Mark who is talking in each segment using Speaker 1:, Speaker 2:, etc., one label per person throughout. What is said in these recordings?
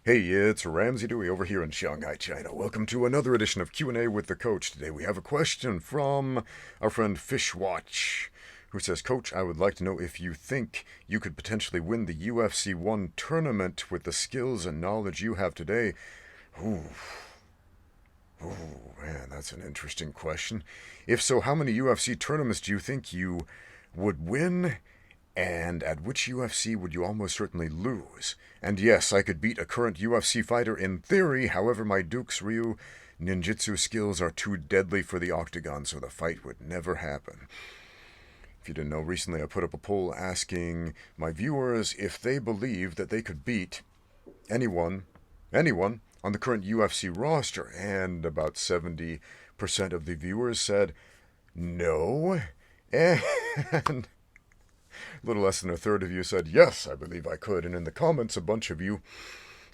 Speaker 1: Hey, it's Ramsey Dewey over here in Shanghai, China. Welcome to another edition of Q&A with the Coach. Today we have a question from our friend Fishwatch, who says, Coach, I would like to know if you think you could potentially win the UFC 1 tournament with the skills and knowledge you have today. Ooh, man, that's an interesting question. If so, how many UFC tournaments do you think you would win? And at which UFC would you almost certainly lose? And yes, I could beat a current UFC fighter in theory, however my Duke's Ryu ninjutsu skills are too deadly for the octagon, so the fight would never happen. If you didn't know, recently I put up a poll asking my viewers if they believe that they could beat anyone on the current UFC roster, and about 70% of the viewers said no, and a little less than a third of you said, yes, I believe I could. And in the comments, a bunch of you,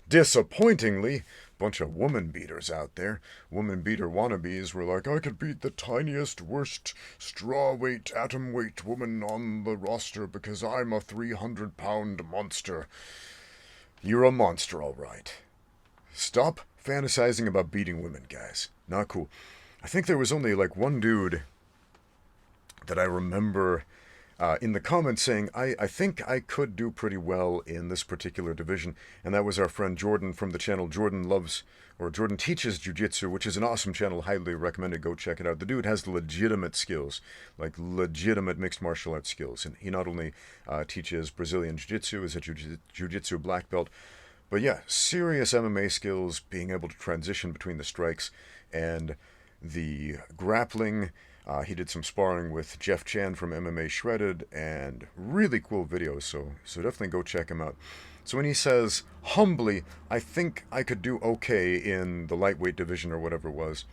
Speaker 1: disappointingly, bunch of woman beaters out there, woman beater wannabes were like, I could beat the tiniest, worst, straw weight, atom weight woman on the roster because I'm a 300-pound monster. You're a monster, all right. Stop fantasizing about beating women, guys. Not cool. I think there was only like one dude that I remember in the comments saying, I think I could do pretty well in this particular division, and that was our friend Jordan from the channel Jordan Teaches Jiu-Jitsu, which is an awesome channel, highly recommended, go check it out. The dude has legitimate skills, like legitimate mixed martial arts skills, and he not only teaches Brazilian Jiu-Jitsu, is a Jiu-Jitsu black belt, but yeah, serious MMA skills, being able to transition between the strikes and the grappling. He did some sparring with Jeff Chan from MMA Shredded, and really cool videos, so definitely go check him out. So when he says, humbly, I think I could do okay in the lightweight division or whatever it was,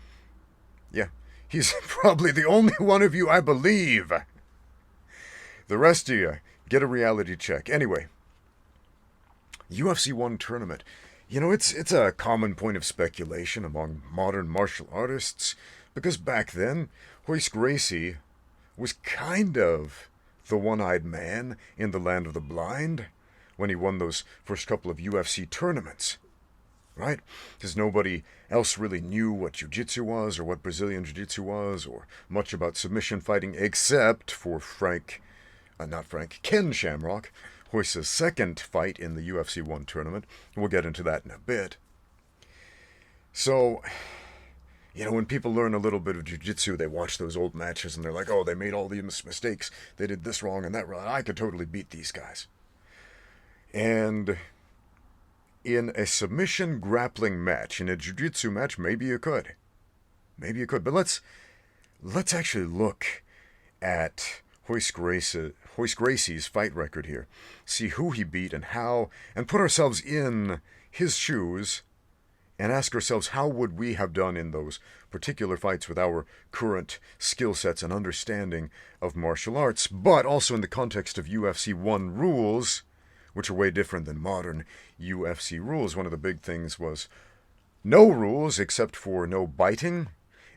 Speaker 1: yeah, he's probably the only one of you I believe. The rest of you, get a reality check. Anyway, UFC 1 tournament. You know, it's a common point of speculation among modern martial artists, because back then, Royce Gracie was kind of the one-eyed man in the land of the blind when he won those first couple of UFC tournaments, right? Because nobody else really knew what jiu-jitsu was or what Brazilian jiu-jitsu was or much about submission fighting except for Ken Shamrock, Royce's second fight in the UFC 1 tournament. We'll get into that in a bit. So, you know, when people learn a little bit of jiu-jitsu, they watch those old matches and they're like, oh, they made all these mistakes. They did this wrong and that wrong. I could totally beat these guys. And in a submission grappling match, in a jiu-jitsu match, maybe you could. Maybe you could. But let's actually look at Royce Gracie's fight record here. See who he beat and how, and put ourselves in his shoes and ask ourselves, how would we have done in those particular fights with our current skill sets and understanding of martial arts, but also in the context of UFC 1 rules, which are way different than modern UFC rules. One of the big things was no rules except for no biting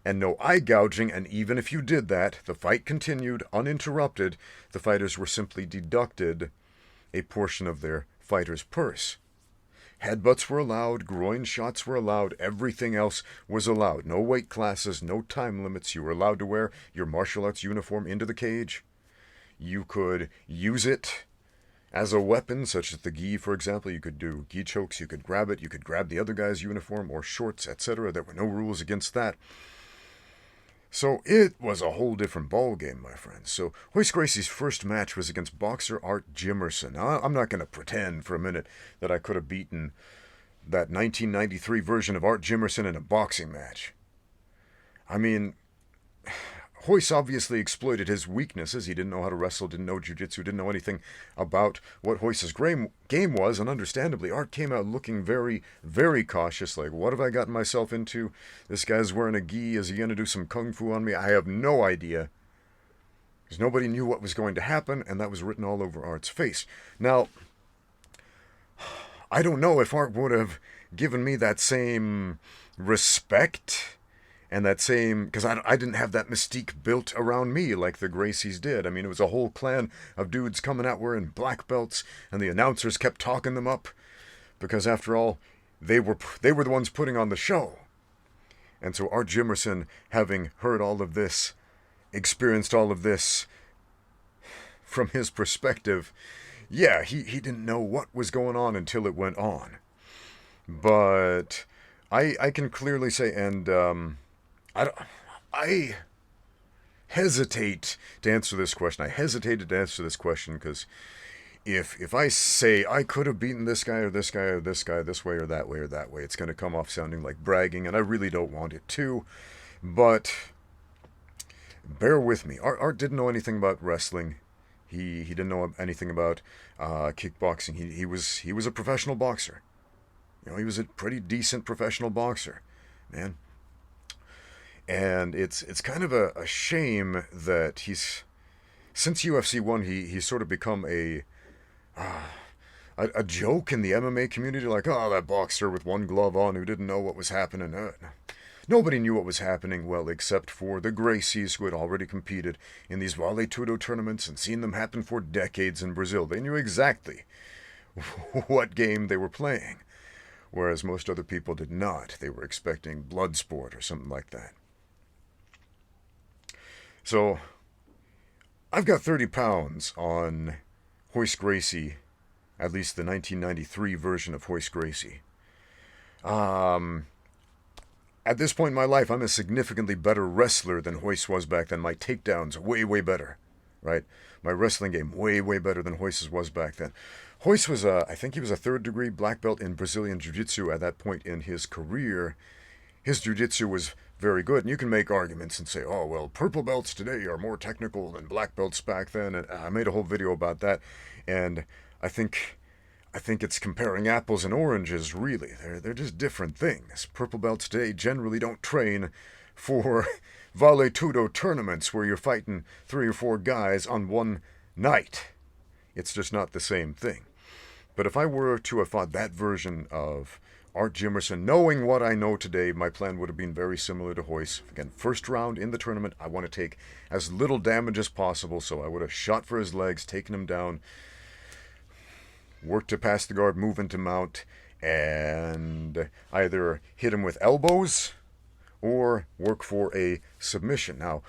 Speaker 1: and no eye gouging, and even if you did that, the fight continued uninterrupted. The fighters were simply deducted a portion of their fighter's purse. Headbutts were allowed, groin shots were allowed, everything else was allowed. No weight classes, no time limits. You were allowed to wear your martial arts uniform into the cage. You could use it as a weapon, such as the gi, for example. You could do gi chokes, you could grab it, you could grab the other guy's uniform or shorts, etc. There were no rules against that. So it was a whole different ballgame, my friends. So Royce Gracie's first match was against boxer Art Jimmerson. Now, I'm not going to pretend for a minute that I could have beaten that 1993 version of Art Jimmerson in a boxing match. I mean, Royce obviously exploited his weaknesses. He didn't know how to wrestle, didn't know jiu-jitsu, didn't know anything about what Royce's game was, and understandably, Art came out looking very, very cautious, like, what have I gotten myself into? This guy's wearing a gi, is he going to do some kung fu on me? I have no idea. Because nobody knew what was going to happen, and that was written all over Art's face. Now, I don't know if Art would have given me that same respect and that same, because I didn't have that mystique built around me like the Gracies did. I mean, it was a whole clan of dudes coming out wearing black belts, and the announcers kept talking them up, because after all, they were the ones putting on the show. And so Art Jimmerson, having heard all of this, experienced all of this from his perspective, yeah, he didn't know what was going on until it went on. But I can clearly say, and I hesitate to answer this question. I hesitated to answer this question because if I say I could have beaten this guy or this guy or this guy this way or that way or that way, it's going to come off sounding like bragging, and I really don't want it to. But bear with me. Art didn't know anything about wrestling. He didn't know anything about kickboxing. He was a professional boxer. You know, he was a pretty decent professional boxer, man. And it's kind of a shame that since UFC 1, he's sort of become a joke in the MMA community, like, oh, that boxer with one glove on who didn't know what was happening. Nobody knew what was happening, well, except for the Gracies, who had already competed in these Vale Tudo tournaments and seen them happen for decades in Brazil. They knew exactly what game they were playing, whereas most other people did not. They were expecting Bloodsport or something like that. So, I've got 30 pounds on Royce Gracie, at least the 1993 version of Royce Gracie. At this point in my life, I'm a significantly better wrestler than Royce was back then. My takedowns, way, way better, right? My wrestling game, way, way better than Royce's was back then. Royce was, I think he was a third-degree black belt in Brazilian Jiu-Jitsu at that point in his career. His Jiu-Jitsu was very good, and you can make arguments and say, oh, well, purple belts today are more technical than black belts back then, and I made a whole video about that, and I think it's comparing apples and oranges, really. They're just different things. Purple belts today generally don't train for Vale Tudo tournaments where you're fighting 3 or 4 guys on one night. It's just not the same thing. But if I were to have fought that version of Art Jimmerson, knowing what I know today, my plan would have been very similar to Royce. Again, first round in the tournament, I want to take as little damage as possible, so I would have shot for his legs, taken him down, worked to pass the guard, move into mount, and either hit him with elbows or work for a submission. Now,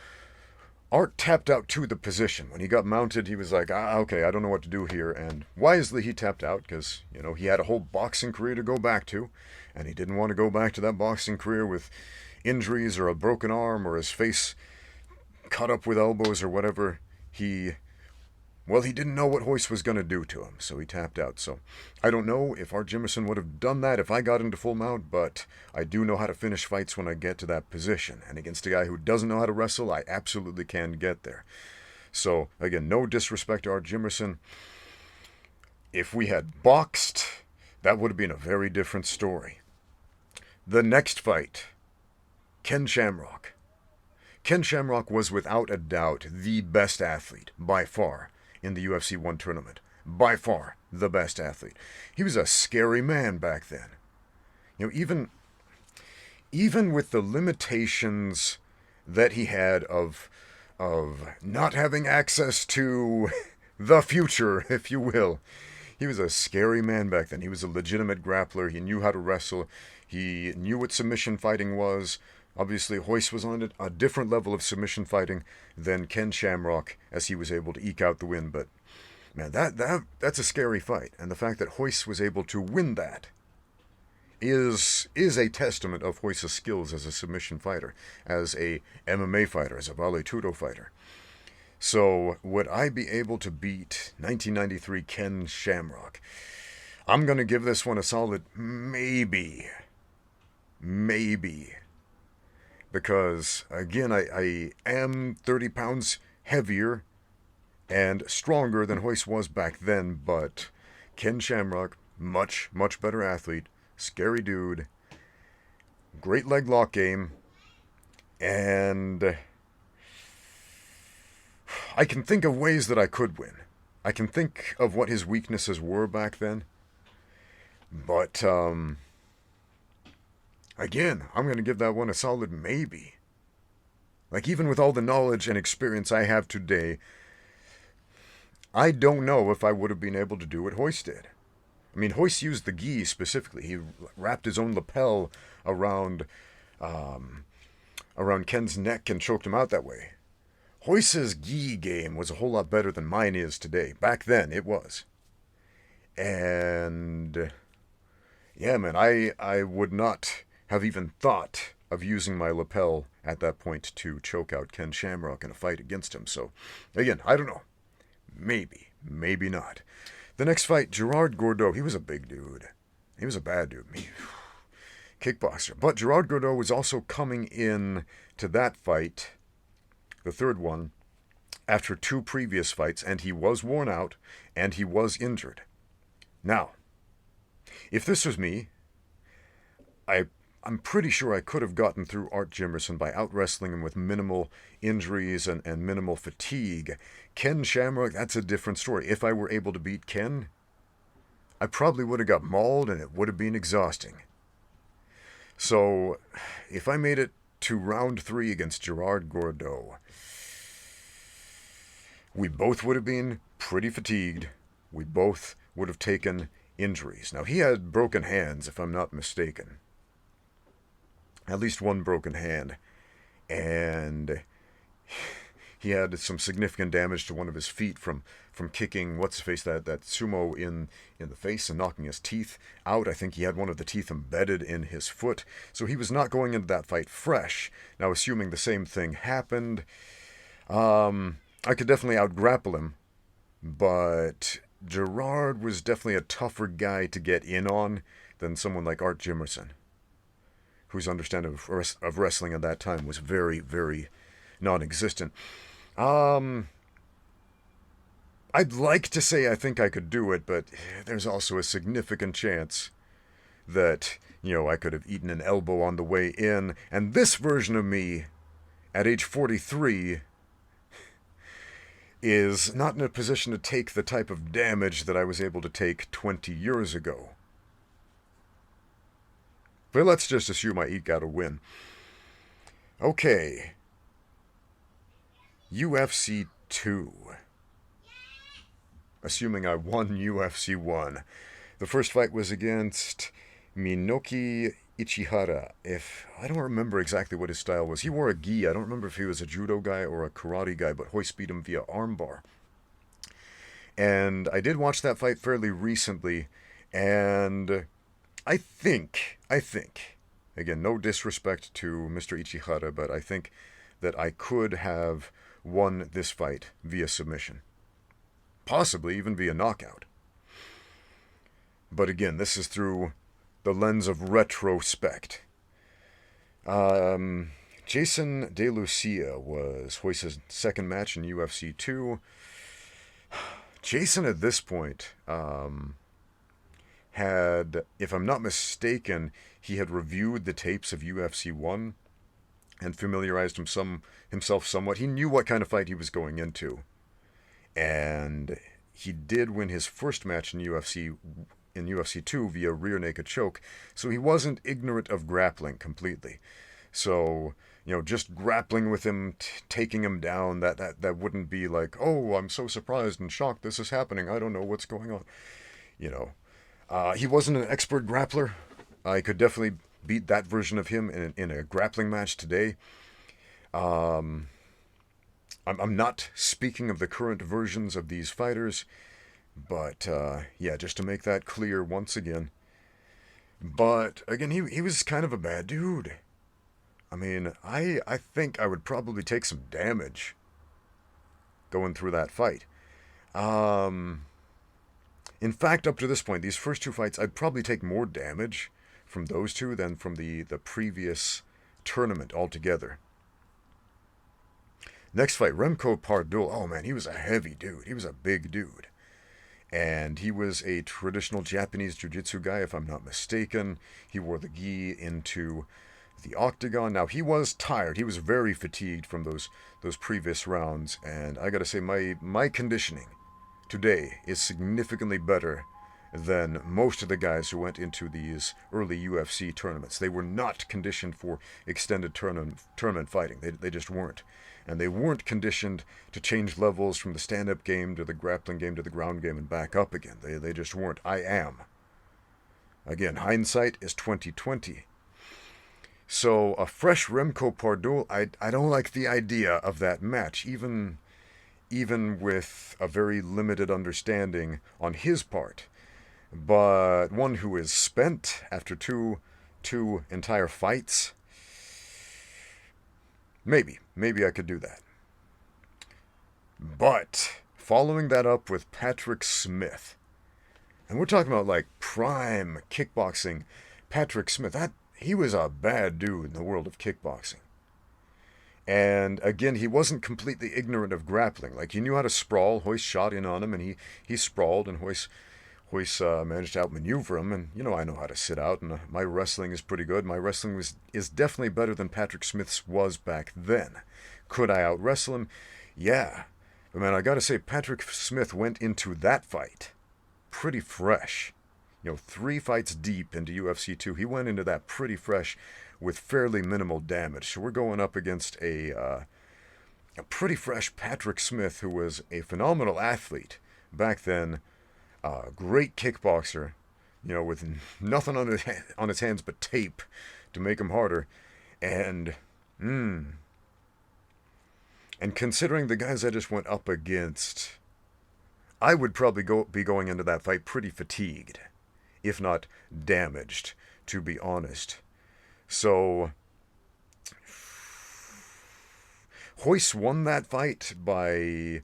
Speaker 1: Art tapped out to the position. When he got mounted, he was like, okay, I don't know what to do here. And wisely, he tapped out because, you know, he had a whole boxing career to go back to. And he didn't want to go back to that boxing career with injuries or a broken arm or his face cut up with elbows or whatever. He didn't know what Royce was going to do to him, so he tapped out. So I don't know if Art Jimmerson would have done that if I got into full mount, but I do know how to finish fights when I get to that position. And against a guy who doesn't know how to wrestle, I absolutely can get there. So, again, no disrespect to Art Jimmerson. If we had boxed, that would have been a very different story. The next fight, Ken Shamrock. Ken Shamrock was without a doubt the best athlete, by far, in the UFC 1 tournament. By far, the best athlete. He was a scary man back then. You know, even with the limitations that he had of not having access to the future, if you will, he was a scary man back then. He was a legitimate grappler. He knew how to wrestle. He knew what submission fighting was. Obviously, Royce was on a different level of submission fighting than Ken Shamrock, as he was able to eke out the win. But, man, that's a scary fight. And the fact that Royce was able to win that is a testament of Royce's skills as a submission fighter, as a MMA fighter, as a Vale Tudo fighter. So, would I be able to beat 1993 Ken Shamrock? I'm going to give this one a solid maybe. Maybe. Because, again, I am 30 pounds heavier and stronger than Royce was back then, but Ken Shamrock, much, much better athlete, scary dude, great leg lock game, and I can think of ways that I could win. I can think of what his weaknesses were back then, but, again, I'm going to give that one a solid maybe. Like, even with all the knowledge and experience I have today, I don't know if I would have been able to do what Royce did. I mean, Royce used the gi specifically. He wrapped his own lapel around around Ken's neck and choked him out that way. Royce's gi game was a whole lot better than mine is today. Back then, it was. And yeah, man, I would not have even thought of using my lapel at that point to choke out Ken Shamrock in a fight against him. So, again, I don't know. Maybe, maybe not. The next fight, Gerard Gordo, he was a big dude. He was a bad dude. Kickboxer. But Gerard Gordo was also coming in to that fight, the third one, after 2 previous fights, and he was worn out, and he was injured. Now, if this was me, I'm pretty sure I could have gotten through Art Jimmerson by out-wrestling him with minimal injuries and minimal fatigue. Ken Shamrock, that's a different story. If I were able to beat Ken, I probably would have got mauled and it would have been exhausting. So, if I made it to round 3 against Gerard Gordo, we both would have been pretty fatigued. We both would have taken injuries. Now, he had broken hands, if I'm not mistaken. At least one broken hand. And he had some significant damage to one of his feet from kicking what's-his-face, that sumo in the face and knocking his teeth out. I think he had one of the teeth embedded in his foot. So he was not going into that fight fresh. Now, assuming the same thing happened, I could definitely out-grapple him. But Gerard was definitely a tougher guy to get in on than someone like Art Jimmerson, whose understanding of wrestling at that time was very, very non-existent. I'd like to say I think I could do it, but there's also a significant chance that, I could have eaten an elbow on the way in, and this version of me, at age 43, is not in a position to take the type of damage that I was able to take 20 years ago. But let's just assume I eke out a win. Okay. UFC 2. Assuming I won UFC 1. The first fight was against Minoki Ichihara. I don't remember exactly what his style was. He wore a gi. I don't remember if he was a judo guy or a karate guy, but Royce beat him via armbar. And I did watch that fight fairly recently, and I think, again, no disrespect to Mr. Ichihara, but I think that I could have won this fight via submission. Possibly even via knockout. But again, this is through the lens of retrospect. Jason De Lucia was Royce's second match in UFC 2. Jason at this point had, if I'm not mistaken, he had reviewed the tapes of UFC 1 and familiarized himself somewhat. He knew what kind of fight he was going into. And he did win his first match in UFC 2 via rear naked choke, so he wasn't ignorant of grappling completely. So, just grappling with him, taking him down, that wouldn't be like, oh, I'm so surprised and shocked this is happening, I don't know what's going on. He wasn't an expert grappler. I could definitely beat that version of him in a grappling match today. I'm not speaking of the current versions of these fighters, but just to make that clear once again. But again, he was kind of a bad dude. I mean, I think I would probably take some damage going through that fight. In fact, up to this point, these first 2 fights, I'd probably take more damage from those 2 than from the previous tournament altogether. Next fight, Remco Pardo. Oh man, he was a heavy dude. He was a big dude. And he was a traditional Japanese jiu-jitsu guy, if I'm not mistaken. He wore the gi into the octagon. Now, he was tired. He was very fatigued from those previous rounds. And I gotta say, my conditioning today is significantly better than most of the guys who went into these early UFC tournaments. They were not conditioned for extended tournament fighting. They just weren't. And they weren't conditioned to change levels from the stand-up game to the grappling game to the ground game and back up again. They just weren't. I am. Again, hindsight is 2020. So a fresh Remco Pardo, I don't like the idea of that match, even with a very limited understanding on his part. But one who is spent after two entire fights, maybe I could do that. But following that up with Patrick Smith, and we're talking about like prime kickboxing, Patrick Smith, he was a bad dude in the world of kickboxing. And again, he wasn't completely ignorant of grappling. Like, he knew how to sprawl. Royce shot in on him, and he sprawled, and Royce managed to outmaneuver him. And, I know how to sit out, and my wrestling is pretty good. My wrestling is definitely better than Patrick Smith's was back then. Could I out-wrestle him? Yeah. But, man, I gotta say, Patrick Smith went into that fight pretty fresh. 3 fights deep into UFC 2. He went into that pretty fresh with fairly minimal damage. So we're going up against a pretty fresh Patrick Smith, who was a phenomenal athlete back then, great kickboxer, with nothing on his hands but tape to make him harder. And considering the guys I just went up against, I would probably be going into that fight pretty fatigued, if not damaged, to be honest. So, Royce won that fight by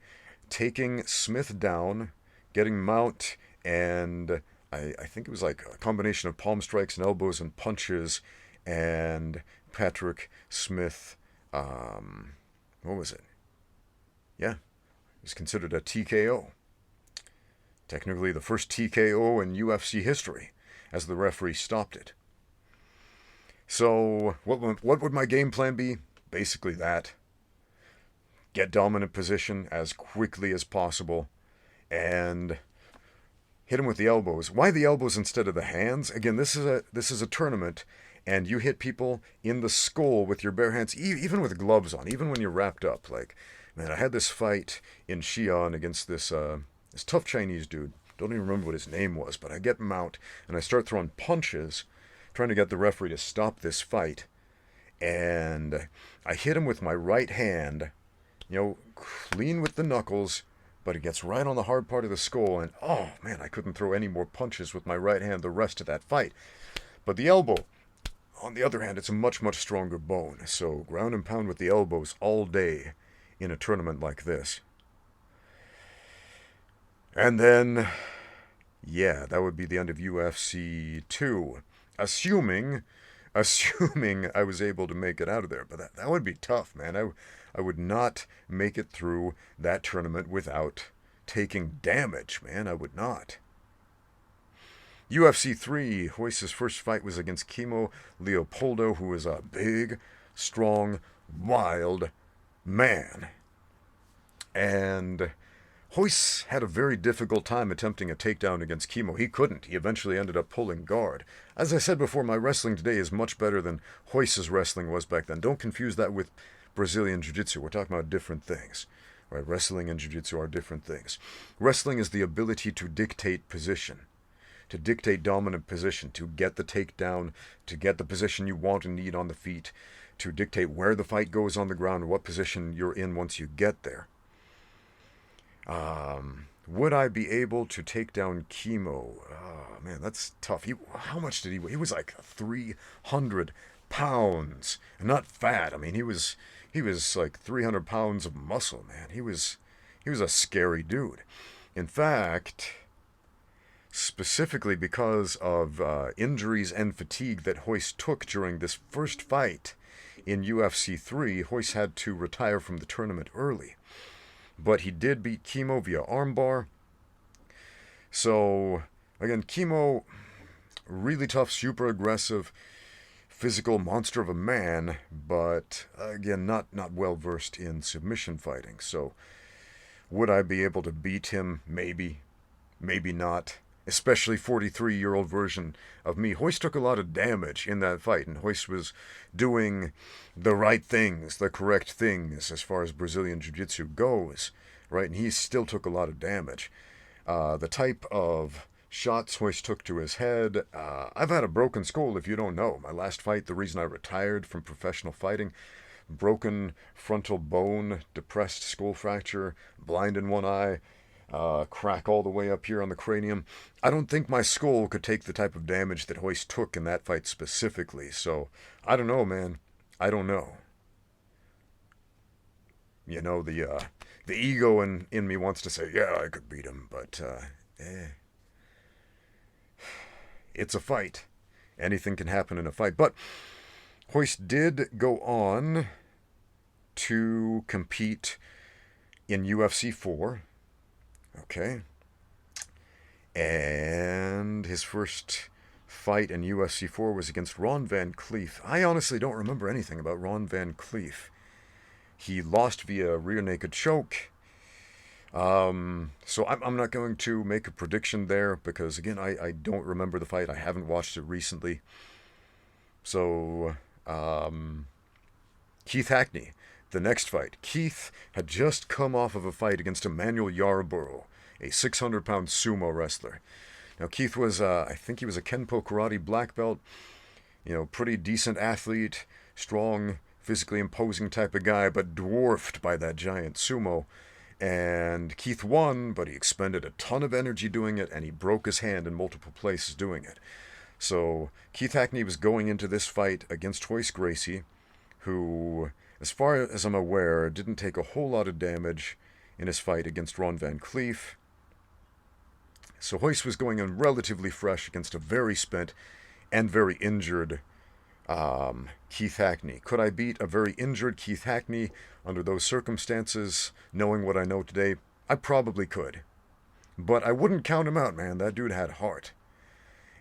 Speaker 1: taking Smith down, getting him out, and I think it was like a combination of palm strikes and elbows and punches, and Patrick Smith, what was it? Yeah, it was considered a TKO. Technically the first TKO in UFC history, as the referee stopped it. So, what would my game plan be? Basically that. Get dominant position as quickly as possible, and hit him with the elbows. Why the elbows instead of the hands? Again, this is a tournament, and you hit people in the skull with your bare hands, even with gloves on, even when you're wrapped up. Like, man, I had this fight in Xi'an against this tough Chinese dude. Don't even remember what his name was, but I get him out, and I start throwing punches, trying to get the referee to stop this fight. And I hit him with my right hand, clean with the knuckles, but it gets right on the hard part of the skull, and oh man, I couldn't throw any more punches with my right hand the rest of that fight. But the elbow, on the other hand, it's a much, much stronger bone, so ground and pound with the elbows all day in a tournament like this. And then, yeah, that would be the end of UFC 2. Assuming I was able to make it out of there. But that would be tough, man. I would not make it through that tournament without taking damage, man. I would not. UFC 3, Royce's first fight was against Kimo Leopoldo, who is a big, strong, wild man. And Royce had a very difficult time attempting a takedown against Kimo. He couldn't. He eventually ended up pulling guard. As I said before, my wrestling today is much better than Royce's wrestling was back then. Don't confuse that with Brazilian Jiu-Jitsu. We're talking about different things. Right? Wrestling and Jiu-Jitsu are different things. Wrestling is the ability to dictate position, to dictate dominant position, to get the takedown, to get the position you want and need on the feet, to dictate where the fight goes on the ground, what position you're in once you get there. Would I be able to take down Kimo? Oh, man, that's tough. How much did he weigh? He was like 300 pounds. And not fat. I mean, he was like 300 pounds of muscle, man. He was a scary dude. In fact, specifically because of injuries and fatigue that Royce took during this first fight in UFC 3, Royce had to retire from the tournament early. But he did beat Kimo via armbar. So, again, Kimo, really tough, super aggressive, physical monster of a man, but, again, not well versed in submission fighting. So, would I be able to beat him? Maybe. Maybe not. Especially 43-year-old version of me. Royce took a lot of damage in that fight, and Royce was doing the right things, the correct things as far as Brazilian Jiu-Jitsu goes, right? And he still took a lot of damage. The type of shots Hoist took to his head. I've had a broken skull, if you don't know. My last fight, the reason I retired from professional fighting, broken frontal bone, depressed skull fracture, blind in one eye, crack all the way up here on the cranium. I don't think my skull could take the type of damage that Hoist took in that fight specifically. So, I don't know, man. I don't know. You know, the ego in me wants to say, yeah, I could beat him, but, it's a fight. Anything can happen in a fight. But Hoist did go on to compete in UFC 4. Okay. And his first fight in UFC 4 was against Ron Van Cleef. I honestly don't remember anything about Ron Van Cleef. He lost via rear naked choke. So I'm not going to make a prediction there because, again, I don't remember the fight. I haven't watched it recently. So, Keith Hackney, the next fight. Keith had just come off of a fight against Emmanuel Yarborough, a 600-pound sumo wrestler. Now, Keith was, I think he was a Kenpo Karate black belt, pretty decent athlete, strong, physically imposing type of guy, but dwarfed by that giant sumo. And Keith won, but he expended a ton of energy doing it, and he broke his hand in multiple places doing it. So Keith Hackney was going into this fight against Royce Gracie, who, as far as I'm aware, didn't take a whole lot of damage in his fight against Ron Van Cleef. So Royce was going in relatively fresh against a very spent and very injured Keith Hackney. Could I beat a very injured Keith Hackney under those circumstances, knowing what I know today? I probably could. But I wouldn't count him out, man. That dude had heart.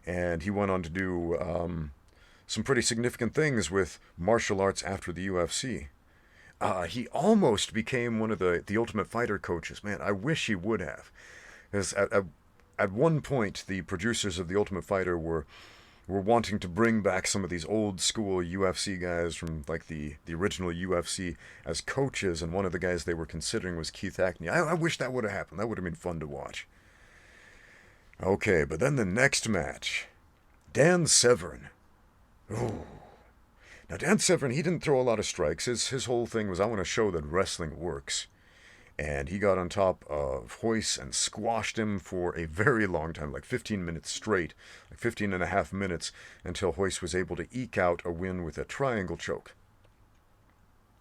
Speaker 1: And he went on to do some pretty significant things with martial arts after the UFC. He almost became one of the Ultimate Fighter coaches. Man, I wish he would have. Because at one point, the producers of the Ultimate Fighter were wanting to bring back some of these old school UFC guys from like the original UFC as coaches, and one of the guys they were considering was Keith Hackney. I wish that would have happened. That would have been fun to watch. Okay, but then the next match, Dan Severn. Ooh. Now Dan Severn, he didn't throw a lot of strikes. His whole thing was, I want to show that wrestling works. And he got on top of Royce and squashed him for a very long time, like 15 minutes straight, like 15 and a half minutes, until Royce was able to eke out a win with a triangle choke.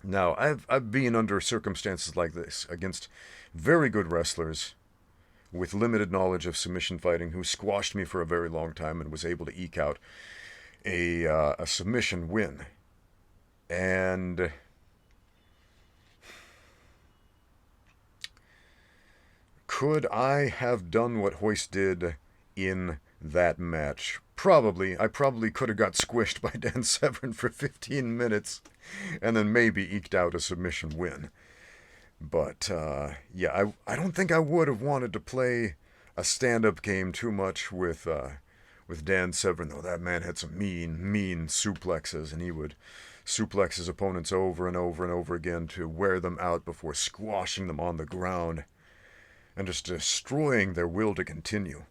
Speaker 1: Now, I've been under circumstances like this against very good wrestlers with limited knowledge of submission fighting who squashed me for a very long time and was able to eke out a submission win. And could I have done what Royce did in that match? Probably. I probably could have got squished by Dan Severn for 15 minutes and then maybe eked out a submission win. But, yeah, I don't think I would have wanted to play a stand-up game too much with Dan Severn, though. That man had some mean suplexes, and he would suplex his opponents over and over and over again to wear them out before squashing them on the ground and just destroying their will to continue.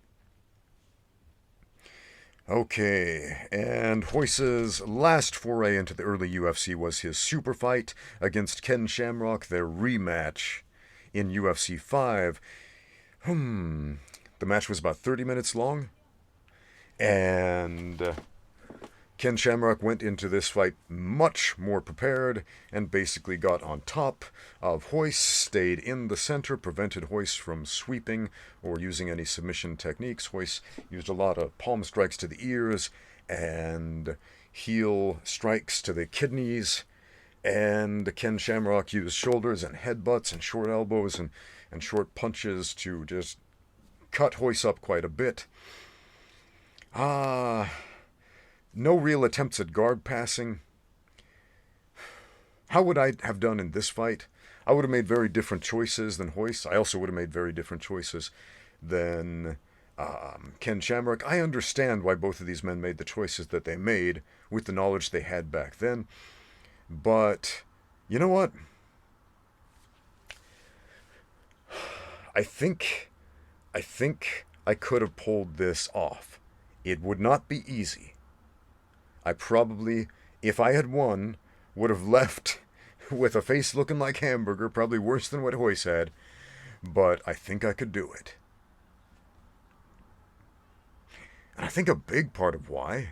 Speaker 1: Okay, and Royce's last foray into the early UFC was his super fight against Ken Shamrock, their rematch in UFC 5. The match was about 30 minutes long, and Ken Shamrock went into this fight much more prepared and basically got on top of Royce, stayed in the center, prevented Royce from sweeping or using any submission techniques. Royce used a lot of palm strikes to the ears and heel strikes to the kidneys, and Ken Shamrock used shoulders and headbutts and short elbows and short punches to just cut Royce up quite a bit. No real attempts at guard passing. How would I have done in this fight? I would have made very different choices than Royce. I also would have made very different choices than Ken Shamrock. I understand why both of these men made the choices that they made with the knowledge they had back then. But, you know what? I think I could have pulled this off. It would not be easy. I probably, if I had won, would have left with a face looking like hamburger, probably worse than what Royce had, but I think I could do it. And I think a big part of why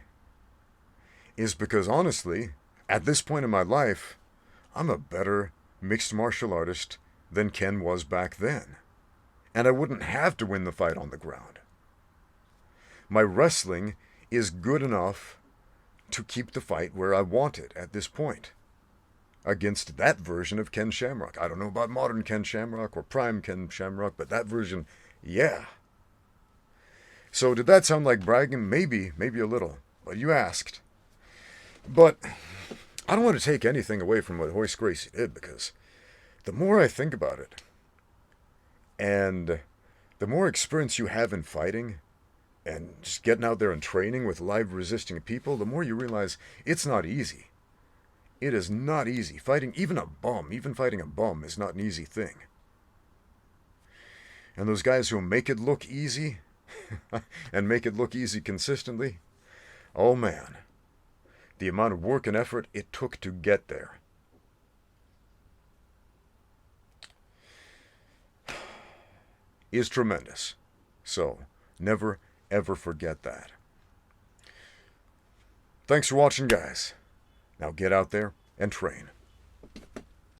Speaker 1: is because, honestly, at this point in my life, I'm a better mixed martial artist than Ken was back then. And I wouldn't have to win the fight on the ground. My wrestling is good enough to keep the fight where I want it at this point. Against that version of Ken Shamrock. I don't know about modern Ken Shamrock or prime Ken Shamrock, but that version, yeah. So did that sound like bragging? Maybe a little. But you asked. But I don't want to take anything away from what Royce Gracie did, because the more I think about it, and the more experience you have in fighting, and just getting out there and training with live resisting people, the more you realize it's not easy. It is not easy. Fighting even fighting a bum is not an easy thing. And those guys who make it look easy, and make it look easy consistently, oh man, the amount of work and effort it took to get there. Is tremendous. So, never, ever forget that. Thanks for watching, guys. Now get out there and train.